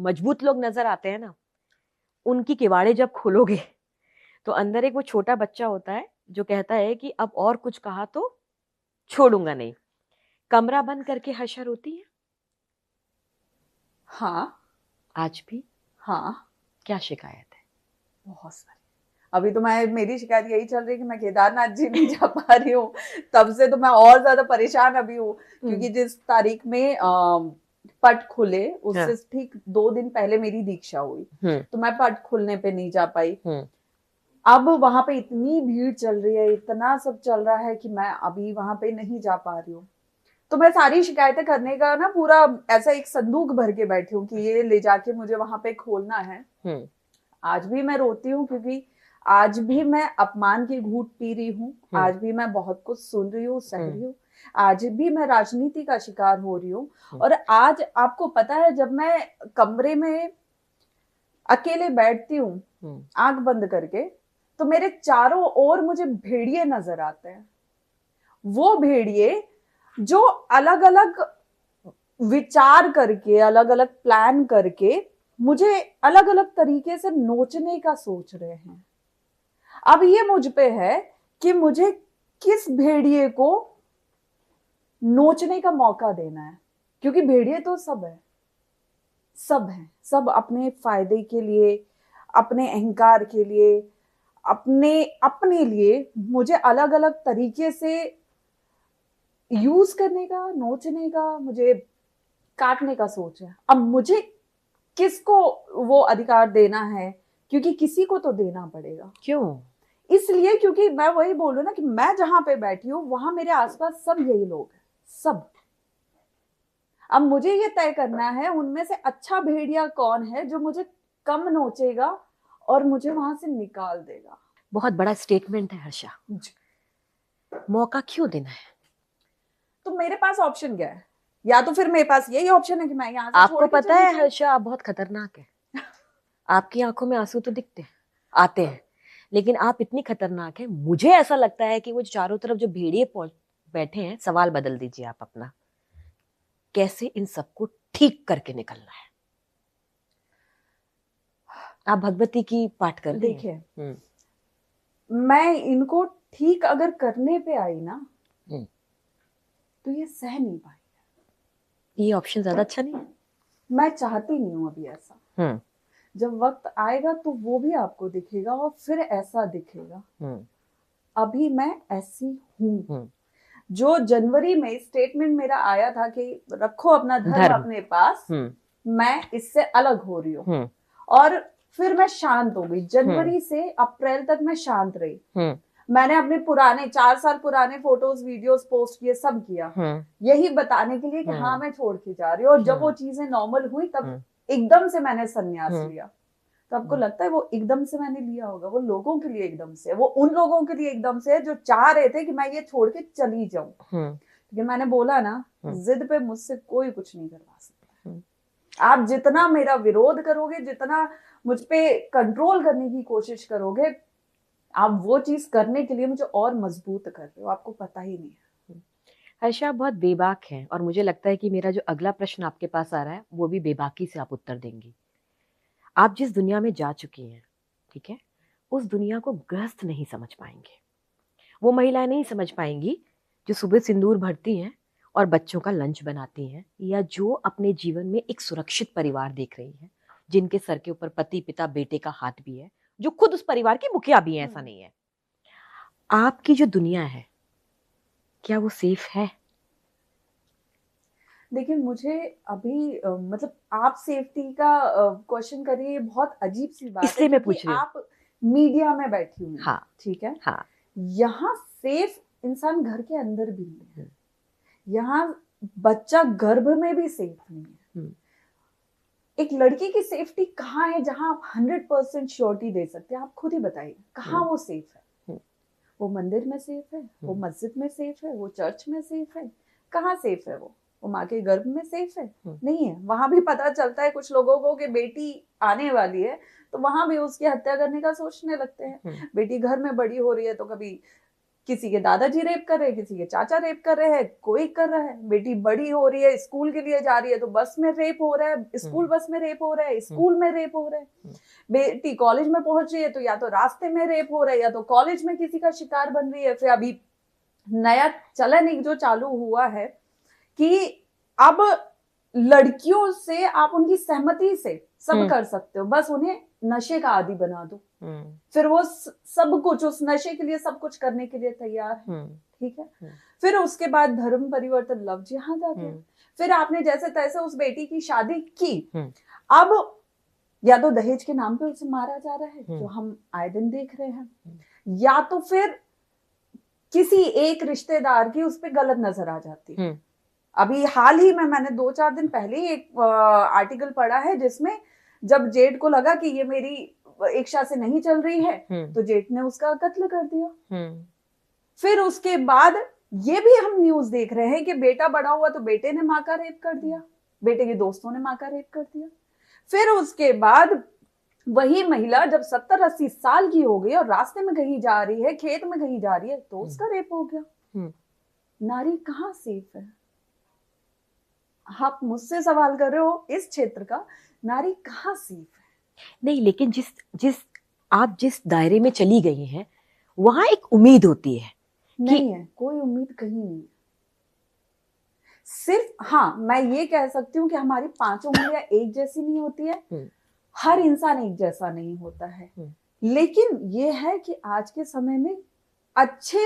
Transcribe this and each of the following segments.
मजबूत लोग नजर आते हैं ना, उनकी किवाड़े जब खोलोगे तो अंदर एक वो छोटा बच्चा होता है जो कहता है कि अब और कुछ कहा तो छोड़ूंगा नहीं। कमरा बंद करके हर्षा रोती है हाँ। आज भी? हाँ, क्या शिकायत है? बहुत सारी। अभी तो मेरी शिकायत यही चल रही है कि मैं केदारनाथ जी नहीं जा पा रही हूँ। तब से तो मैं और ज्यादा परेशान अभी हूँ, क्योंकि जिस तारीख में पट खुले उससे हाँ। ठीक 2 दिन पहले मेरी दीक्षा हुई, तो मैं पट खुलने पे नहीं जा पाई। अब वहां पे इतनी भीड़ चल रही है, इतना सब चल रहा है कि मैं अभी वहां पे नहीं जा पा रही हूँ। तो मैं सारी शिकायतें करने का ना पूरा ऐसा एक संदूक भर के बैठी हूँ कि ये ले जाके मुझे वहां पे खोलना है। आज भी मैं रोती हूँ, क्योंकि आज भी मैं अपमान की घूंट पी रही हूँ, आज भी मैं बहुत कुछ सुन रही हूँ, सह रही हूँ, आज भी मैं राजनीति का शिकार हो रही हूँ। और आज आपको पता है, जब मैं कमरे में अकेले बैठती हूँ आंख बंद करके, तो मेरे चारों ओर मुझे भेड़िए नजर आते हैं। वो भेड़िए जो अलग अलग विचार करके, अलग अलग प्लान करके मुझे अलग अलग तरीके से नोचने का सोच रहे हैं। अब ये मुझ पे है कि मुझे किस भेड़िए को नोचने का मौका देना है, क्योंकि भेड़िए तो सब है, सब है, सब अपने फायदे के लिए, अपने अहंकार के लिए, अपने अपने लिए मुझे अलग अलग तरीके से यूज करने का, नोचने का, मुझे काटने का सोच है। अब मुझे किसको वो अधिकार देना है, क्योंकि किसी को तो देना पड़ेगा। क्यों? इसलिए क्योंकि मैं वही बोल रही हूँ ना कि मैं जहां पे बैठी हूँ वहां मेरे आसपास सब यही लोग हैं, सब। अब मुझे ये तय करना है उनमें से अच्छा भेड़िया कौन है जो मुझे कम नोचेगा और मुझे वहां से निकाल देगा। बहुत बड़ा स्टेटमेंट है हर्षा। मौका क्यों देना है? तो मेरे पास ऑप्शन क्या है? या तो फिर मेरे पास यही ऑप्शन है कि मैं यहाँ से आपको छोड़ के पता चली है जाऊं। हर्षा, आप बहुत खतरनाक है। आपकी आंखों में आंसू तो दिखते हैं, आते हैं, लेकिन आप इतनी खतरनाक है, मुझे ऐसा लगता है कि वो चारों तरफ जो भेड़िए बैठे हैं, सवाल बदल दीजिए आप अपना। कैसे इन सबको ठीक करके निकलना है? आप भगवती की पाठ कर रही देखिए, हैं। मैं इनको ठीक अगर करने पे आई ना, तो ये सह नहीं पाई। ये ऑप्शन ज्यादा अच्छा नहीं है? मैं चाहती नहीं हूं अभी ऐसा। जब वक्त आएगा तो वो भी आपको दिखेगा और फिर ऐसा दिखेगा। अभी मैं ऐसी हूं। जो जनवरी में स्टेटमेंट मेरा आया था कि रखो अपना धर्म अपने पास, मैं इससे अलग हो रही हूँ, और फिर मैं शांत हो गई। जनवरी से अप्रैल तक मैं शांत रही। मैंने अपने पुराने 4 साल पुराने फोटोज, वीडियोस पोस्ट किए, सब किया, यही बताने के लिए कि हाँ मैं छोड़ के जा रही हूँ। और जब वो चीजें नॉर्मल हुई तब एकदम से मैंने संन्यास लिया। तो आपको लगता है वो एकदम से मैंने लिया होगा? वो लोगों के लिए एकदम से, वो उन लोगों के लिए एकदम से जो चाह रहे थे कि मैं ये छोड़ के चली जाऊं। क्योंकि मैंने बोला ना, जिद पे मुझसे कोई कुछ नहीं करवा सकता। आप जितना मेरा विरोध करोगे, जितना मुझ पे कंट्रोल करने की कोशिश करोगे, आप वो चीज करने के लिए मुझे और मजबूत कर रहे हो, आपको पता ही नहीं है। हर्षा, आप बहुत बेबाक हैं, और मुझे लगता है कि मेरा जो अगला प्रश्न आपके पास आ रहा है वो भी बेबाकी से आप उत्तर देंगी। आप जिस दुनिया में जा चुकी हैं, ठीक है, उस दुनिया को गृहस्थ नहीं समझ पाएंगे। वो महिलाएं नहीं समझ पाएंगी जो सुबह सिंदूर भरती हैं और बच्चों का लंच बनाती हैं, या जो अपने जीवन में एक सुरक्षित परिवार देख रही हैं, जिनके सर के ऊपर पति, पिता, बेटे का हाथ भी है, जो खुद उस परिवार की मुखिया भी है। ऐसा नहीं है। आपकी जो दुनिया है, क्या वो सेफ है? देखिए, मुझे अभी मतलब आप सेफ्टी का क्वेश्चन करिए, बहुत अजीब सी बात है, इसलिए मैं क्योंकि पूछ रही हूँ। आप मीडिया में बैठी हुई, हाँ, ठीक है। हाँ। यहाँ सेफ इंसान घर के अंदर भी नहीं है। यहाँ बच्चा गर्भ में भी सेफ नहीं है। एक लड़की की सेफ्टी कहाँ है जहां आप 100% श्योरिटी दे सकते हैं? आप खुद ही बताइए, कहाँ वो सेफ है? वो मंदिर में सेफ है, वो मस्जिद में सेफ है, वो चर्च में सेफ है? कहाँ सेफ है वो माँ के गर्भ में सेफ है? नहीं है। वहां भी पता चलता है कुछ लोगों को कि बेटी आने वाली है, तो वहां भी उसकी हत्या करने का सोचने लगते हैं। बेटी घर में बड़ी हो रही है तो कभी किसी के दादाजी रेप कर रहे हैं, किसी के चाचा रेप कर रहे हैं, कोई कर रहा है। बेटी बड़ी हो रही है, स्कूल के लिए जा रही है तो बस में रेप हो रहा है, स्कूल बस में रेप हो रहा है, स्कूल में रेप हो रहा है। बेटी कॉलेज में पहुंच रही है तो या तो रास्ते में रेप हो रहा है, या तो कॉलेज में किसी का शिकार बन रही है। फिर अभी नया चलन एक जो चालू हुआ है कि अब लड़कियों से आप उनकी सहमति से सब कर सकते हो, बस उन्हें नशे का आदी बना दो, फिर वो सब कुछ उस नशे के लिए सब कुछ करने के लिए तैयार है। ठीक है, फिर उसके बाद धर्म परिवर्तन लव जिहाद आ गया। फिर आपने जैसे तैसे उस बेटी की शादी की, अब या तो दहेज के नाम पे उसे मारा जा रहा है जो हम आए दिन देख रहे हैं, या तो फिर किसी एक रिश्तेदार की उस पर गलत नजर आ जाती है। अभी हाल ही में मैंने 2-4 दिन पहले ही एक आर्टिकल पढ़ा है जिसमें जब जेठ को लगा कि ये मेरी इच्छा से नहीं चल रही है तो जेठ ने उसका कत्ल कर दिया। फिर उसके बाद ये भी हम न्यूज देख रहे हैं कि बेटा बड़ा हुआ तो बेटे ने माँ का रेप कर दिया, बेटे के दोस्तों ने माँ का रेप कर दिया। फिर उसके बाद वही महिला जब 70-80 साल की हो गई और रास्ते में कहीं जा रही है, खेत में कहीं जा रही है, तो उसका रेप हो गया। नारी कहाँ सेफ है? आप मुझसे सवाल कर रहे हो इस क्षेत्र का, नारी कहाँ सेफ है? नहीं, लेकिन आप जिस दायरे में चली गई हैं वहां एक उम्मीद होती है। नहीं है, कोई उम्मीद कहीं नहीं है। सिर्फ हाँ, मैं ये कह सकती हूँ कि हमारी 5 उंगलियां एक जैसी नहीं होती है, हर इंसान एक जैसा नहीं होता है, लेकिन ये है कि आज के समय में अच्छे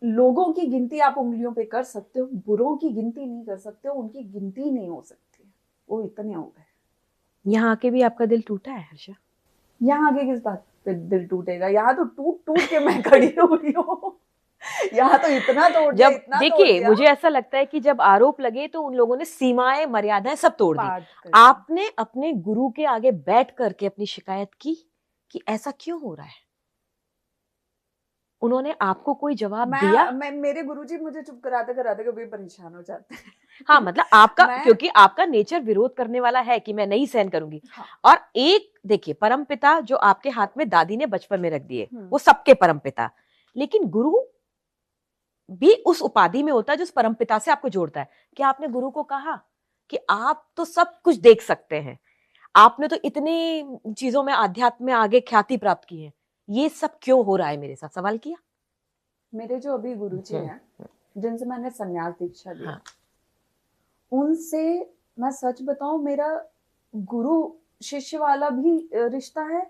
लोगों की गिनती आप उंगलियों पे कर सकते हो, बुरों की गिनती नहीं कर सकते हो, उनकी गिनती नहीं हो सकती, वो इतने हो गए। यहाँ आके भी आपका दिल टूटा है हर्षा? यहाँ आगे किस बात पे दिल टूटेगा? यहाँ तो टूट के मैं खड़ी हो रही हूँ। यहाँ तो इतना तोड़ दिया, इतना देखिए, मुझे ऐसा लगता है कि जब आरोप लगे तो उन लोगों ने सीमाएं, मर्यादाएं सब तोड़ दी। आपने अपने गुरु के आगे बैठ करके अपनी शिकायत की कि ऐसा क्यों हो रहा है? उन्होंने आपको कोई जवाब दिया? मेरे गुरुजी मुझे चुप कराते कराते कभी परेशान हो जाते हैं। हाँ, मतलब आपका क्योंकि आपका नेचर विरोध करने वाला है कि मैं नहीं सहन करूंगी। हाँ। और एक देखिए, परमपिता जो आपके हाथ में दादी ने बचपन में रख दिए, वो सबके परमपिता, लेकिन गुरु भी उस उपाधि में होता है जो उस परमपिता से आपको जोड़ता है। क्या आपने गुरु को कहा कि आप तो सब कुछ देख सकते हैं, आपने तो इतनी चीजों में अध्यात्म में आगे ख्याति प्राप्त की है, ये सब क्यों हो रहा है मेरे साथ? सवाल किया? मेरे जो अभी गुरुजी हैं जिनसे मैंने संन्यास दीक्षा लिया, हाँ, उनसे मैं सच बताऊं, मेरा गुरु शिष्य वाला भी रिश्ता है,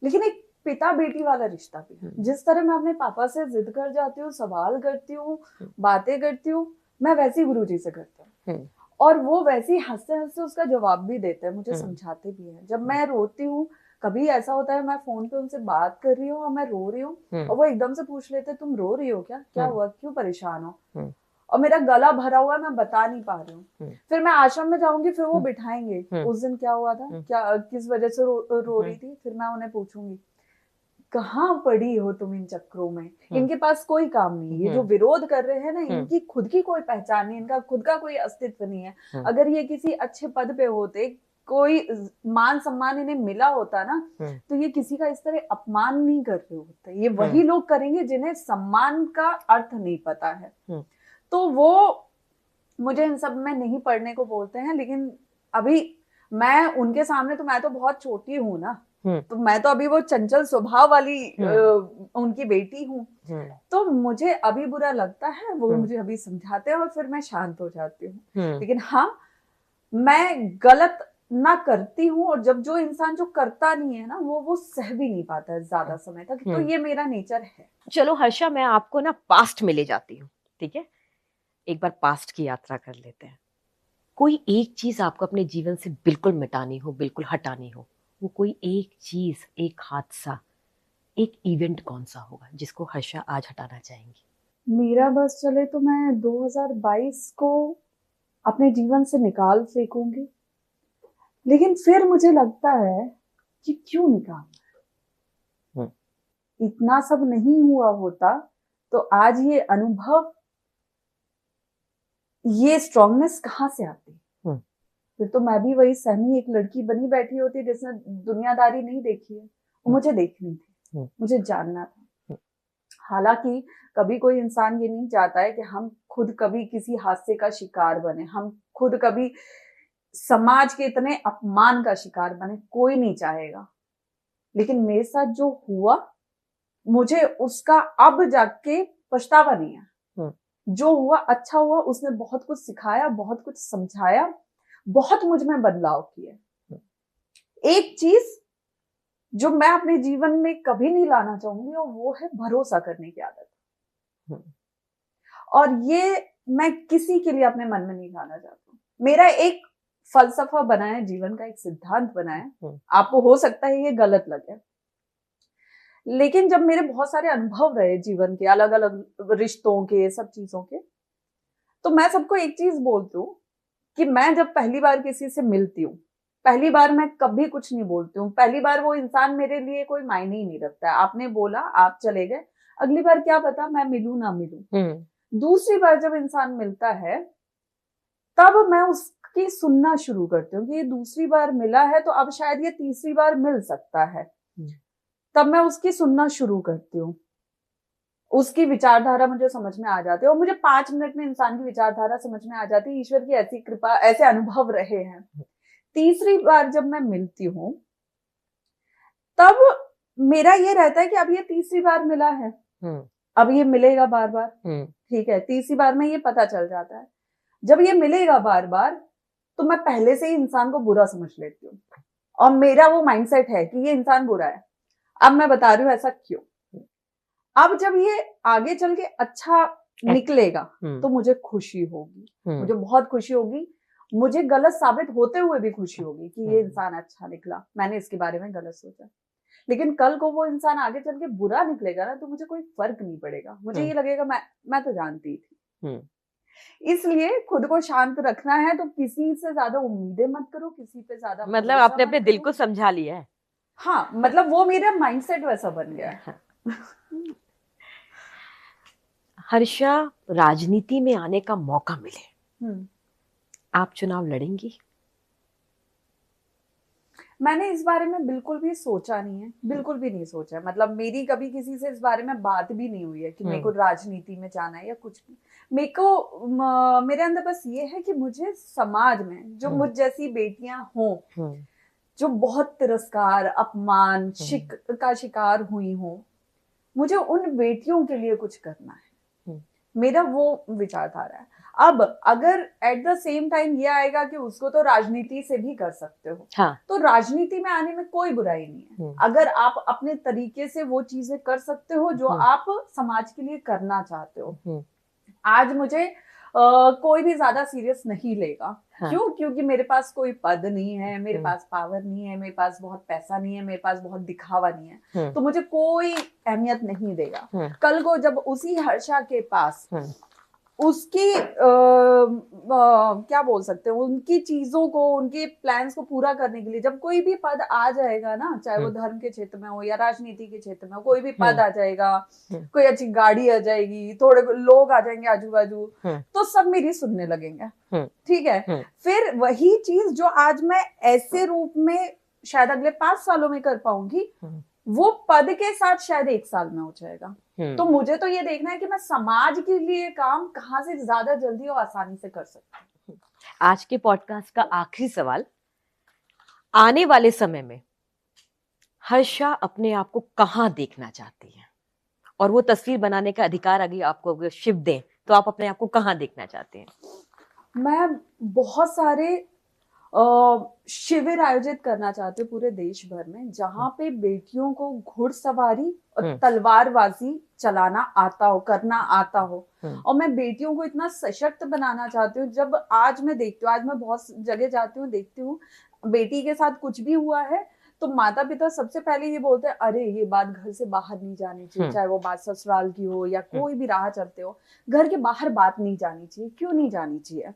लेकिन एक पिता बेटी वाला रिश्ता भी है। जिस तरह मैं अपने पापा से जिद कर जाती हूँ, सवाल करती हूँ, बातें करती हूँ, मैं वैसी गुरुजी से करती हूँ, और वो वैसी हंसते हंसते उसका जवाब भी देते हैं, मुझे समझाते भी हैं। जब मैं रोती हूँ, कभी ऐसा होता है मैं फोन पे उनसे बात कर रही हूँ और मैं रो रही हूँ और वो एकदम से पूछ लेते तुम रो रही हो क्या हुआ, क्यों परेशान हो? और मेरा गला भरा हुआ है, मैं बता नहीं पा रही हूँ। फिर मैं आश्रम में जाऊंगी, फिर वो बिठाएंगे, उस दिन क्या हुआ था, क्या किस वजह से रो रही थी, फिर मैं उन्हें पूछूंगी कहाँ पड़ी हो तुम इन चक्रों में, इनके पास कोई काम नहीं, ये जो विरोध कर रहे हैं ना, इनकी खुद की कोई पहचान नहीं, इनका खुद का कोई अस्तित्व नहीं है। अगर ये किसी अच्छे पद पे होते, कोई मान सम्मान इन्हें मिला होता ना, तो ये किसी का इस तरह अपमान नहीं कर रहे होते। ये वही लोग करेंगे जिन्हें सम्मान का अर्थ नहीं पता है। तो वो मुझे इन सब में नहीं पढ़ने को बोलते हैं, लेकिन अभी मैं उनके सामने, तो मैं तो बहुत छोटी हूँ ना, तो मैं तो अभी वो चंचल स्वभाव वाली उनकी बेटी हूँ, तो मुझे अभी बुरा लगता है, वो मुझे अभी समझाते हैं और फिर मैं शांत हो जाती हूँ। लेकिन हाँ, मैं गलत ना करती हूँ, और जब जो इंसान जो करता नहीं है ना, वो सह भी नहीं पाता है ज्यादा समय तक, तो ये मेरा नेचर है। चलो हर्षा, मैं आपको ना पास्ट में ले जाती हूँ, ठीक है? एक बार पास्ट की यात्रा कर लेते हैं। कोई एक चीज आपको अपने जीवन से बिल्कुल मिटानी हो, बिल्कुल हटानी हो, वो कोई एक चीज, एक हादसा, एक इवेंट कौन सा होगा जिसको हर्षा आज हटाना चाहेंगी? मेरा बस चले तो मैं 2022 को अपने जीवन से निकाल फेंकूंगी, लेकिन फिर मुझे लगता है कि क्यों निकालना, इतना सब नहीं हुआ होता तो आज ये अनुभव, ये स्ट्रांगनेस कहाँ से आती? फिर तो मैं भी वही सहमी एक लड़की बनी बैठी होती जिसने दुनियादारी नहीं देखी है, मुझे देखनी थी, मुझे जानना था। हालांकि कभी कोई इंसान ये नहीं चाहता है कि हम खुद कभी किसी हादसे का शिकार बने, हम खुद कभी समाज के इतने अपमान का शिकार बने, कोई नहीं चाहेगा। लेकिन मेरे साथ जो हुआ, मुझे उसका अब जाके पछतावा नहीं है। जो हुआ अच्छा हुआ, उसने बहुत कुछ सिखाया, बहुत कुछ समझाया, बहुत मुझ में बदलाव किए। एक चीज जो मैं अपने जीवन में कभी नहीं लाना चाहूंगी और वो है भरोसा करने की आदत। और ये मैं किसी के लिए अपने मन में नहीं लाना चाहती। मेरा एक फलसफा बना है, जीवन का एक सिद्धांत बना है। आपको हो सकता है ये गलत लगे, लेकिन जब मेरे बहुत सारे अनुभव रहे जीवन के, अलग अलग रिश्तों के, सब चीजों के, तो मैं सबको एक चीज बोलती हूँ कि मैं जब पहली बार किसी से मिलती हूँ, पहली बार मैं कभी कुछ नहीं बोलती हूँ। पहली बार वो इंसान मेरे लिए कोई मायने ही नहीं रखता है। आपने बोला, आप चले गए, अगली बार क्या पता मैं मिलूं ना मिलूं। दूसरी बार जब इंसान मिलता है, तब मैं उसकी सुनना शुरू करती हूँ कि ये दूसरी बार मिला है तो अब शायद ये तीसरी बार मिल सकता है। तब मैं उसकी सुनना शुरू करती हूँ, उसकी विचारधारा मुझे समझ में आ जाती है, और मुझे 5 मिनट में इंसान की विचारधारा समझ में आ जाती है। ईश्वर की ऐसी कृपा, ऐसे अनुभव रहे हैं। तीसरी बार जब मैं मिलती हूँ, तब मेरा ये रहता है कि अब ये तीसरी बार मिला है, अब ये मिलेगा बार बार, ठीक है। तीसरी बार में ये पता चल जाता है, जब ये मिलेगा बार बार, तो मैं पहले से ही इंसान को बुरा समझ लेती हूँ, और मेरा वो माइंडसेट है कि ये इंसान बुरा है। अब मैं बता रही हूँ ऐसा क्यों। अब जब ये आगे चल के अच्छा निकलेगा तो मुझे खुशी होगी, मुझे बहुत खुशी होगी। मुझे गलत साबित होते हुए भी खुशी होगी कि ये इंसान अच्छा निकला, मैंने इसके बारे में गलत सोचा। लेकिन कल को वो इंसान आगे चल के बुरा निकलेगा ना, तो मुझे कोई फर्क नहीं पड़ेगा। मुझे ये लगेगा मैं तो जानती थी। इसलिए खुद को शांत रखना है तो किसी से ज्यादा उम्मीदें मत करो, किसी पे ज्यादा, मतलब आपने अपने दिल को समझा लिया है। हाँ, मतलब वो मेरा माइंडसेट वैसा बन गया है। हर्षा, राजनीति में आने का मौका मिले, आप चुनाव लड़ेंगी? मैंने इस बारे में बिल्कुल भी सोचा नहीं है, बिल्कुल भी नहीं सोचा। मतलब मेरी कभी किसी से इस बारे में बात भी नहीं हुई है कि मेरे को राजनीति में जाना है या कुछ भी। मेरे को मेरे अंदर बस ये है कि मुझे समाज में जो मुझ जैसी बेटियां हों, जो बहुत तिरस्कार, अपमान, का शिकार हुई हो, मुझे उन बेटियों के लिए कुछ करना है। मेरा वो विचारधारा है। अब अगर एट द सेम टाइम ये आएगा कि उसको तो राजनीति से भी कर सकते हो, हाँ, तो राजनीति में आने में कोई बुराई नहीं है। अगर आप अपने तरीके से वो चीजें कर सकते हो जो आप समाज के लिए करना चाहते हो। आज मुझे कोई भी ज्यादा सीरियस नहीं लेगा। हाँ। क्यों? क्योंकि मेरे पास कोई पद नहीं है, मेरे पास पावर नहीं है, मेरे पास बहुत पैसा नहीं है, मेरे पास बहुत दिखावा नहीं है, तो मुझे कोई अहमियत नहीं देगा। कल को जब उसी हर्षा के पास उसकी क्या बोल सकते हैं, उनकी चीजों को, उनके प्लान्स को पूरा करने के लिए जब कोई भी पद आ जाएगा ना, चाहे वो धर्म के क्षेत्र में हो या राजनीति के क्षेत्र में हो, कोई भी पद आ जाएगा, कोई अच्छी गाड़ी आ जाएगी, थोड़े लोग आ जाएंगे आजू बाजू, तो सब मेरी सुनने लगेंगे। ठीक है। फिर वही चीज जो आज मैं ऐसे रूप में शायद अगले 5 सालों में कर पाऊंगी, वो पद के साथ शायद 1 साल में हो जाएगा। तो मुझे तो ये देखना है कि मैं समाज के लिए काम कहाँ से ज्यादा जल्दी और आसानी से कर सकती हूँ। आज के पॉडकास्ट का आखिरी सवाल, आने वाले समय में हर्षा अपने आप को कहाँ देखना चाहती है, और वो तस्वीर बनाने का अधिकार अगर आपको शिव दें तो आप अपने आप को कहाँ देखना चाहते हैं? मैं बहुत सारे शिविर आयोजित करना चाहते हैं पूरे देश भर में, जहां पे बेटियों को घुड़सवारी और तलवारबाजी चलाना आता हो, करना आता हो। और मैं बेटियों को इतना सशक्त बनाना चाहती हूँ। जब आज मैं देखती हूँ, आज मैं बहुत जगह जाती हूँ, देखती हूँ बेटी के साथ कुछ भी हुआ है तो माता पिता सबसे पहले ये बोलते हैं, अरे ये बात घर से बाहर नहीं जानी चाहिए, चाहे वो बात ससुराल की हो या कोई भी राह चलते हो, घर के बाहर बात नहीं जानी चाहिए। क्यों नहीं जानी चाहिए?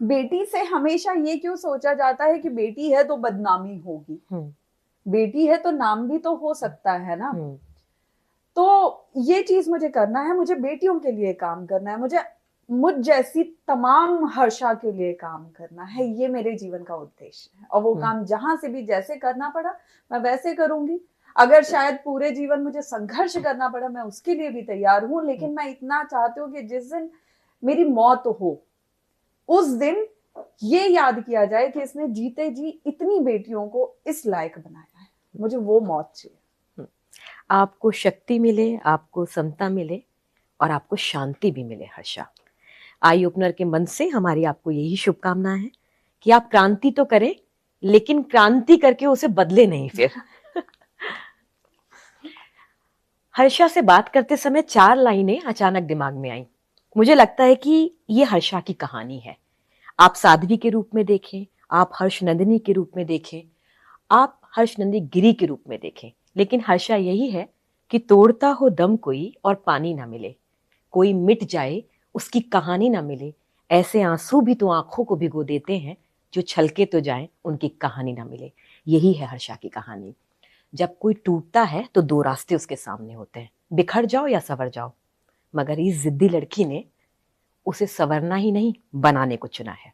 बेटी से हमेशा ये क्यों सोचा जाता है कि बेटी है तो बदनामी होगी, बेटी है तो नाम भी तो हो सकता है ना। तो ये चीज मुझे करना है, मुझे बेटियों के लिए काम करना है, मुझे मुझ जैसी तमाम हर्षा के लिए काम करना है। ये मेरे जीवन का उद्देश्य है, और वो काम जहां से भी जैसे करना पड़ा मैं वैसे करूंगी। अगर शायद पूरे जीवन मुझे संघर्ष करना पड़ा, मैं उसके लिए भी तैयार हूं, लेकिन मैं इतना चाहती हूँ कि जिस दिन मेरी मौत हो उस दिन ये याद किया जाए कि इसने जीते जी इतनी बेटियों को इस लायक बनाया है। मुझे वो मौत चाहिए। आपको शक्ति मिले, आपको समता मिले और आपको शांति भी मिले हर्षा। आई ओपनर के मन से हमारी आपको यही शुभकामना है कि आप क्रांति तो करें, लेकिन क्रांति करके उसे बदले नहीं फिर। हर्षा से बात करते समय 4 लाइनें अचानक दिमाग में आई। मुझे लगता है कि ये हर्षा की कहानी है। आप साध्वी के रूप में देखें, आप हर्षनंदिनी के रूप में देखें, आप हर्षनंदी गिरी के रूप में देखें, लेकिन हर्षा यही है कि तोड़ता हो दम कोई और पानी ना मिले, कोई मिट जाए उसकी कहानी ना मिले, ऐसे आंसू भी तो आंखों को भिगो देते हैं, जो छलके तो जाएं उनकी कहानी ना मिले। यही है हर्षा की कहानी। जब कोई टूटता है तो 2 रास्ते उसके सामने होते हैं, बिखर जाओ या संवर जाओ, मगर इस जिद्दी लड़की ने उसे संवरना ही नहीं बनाने को चुना है।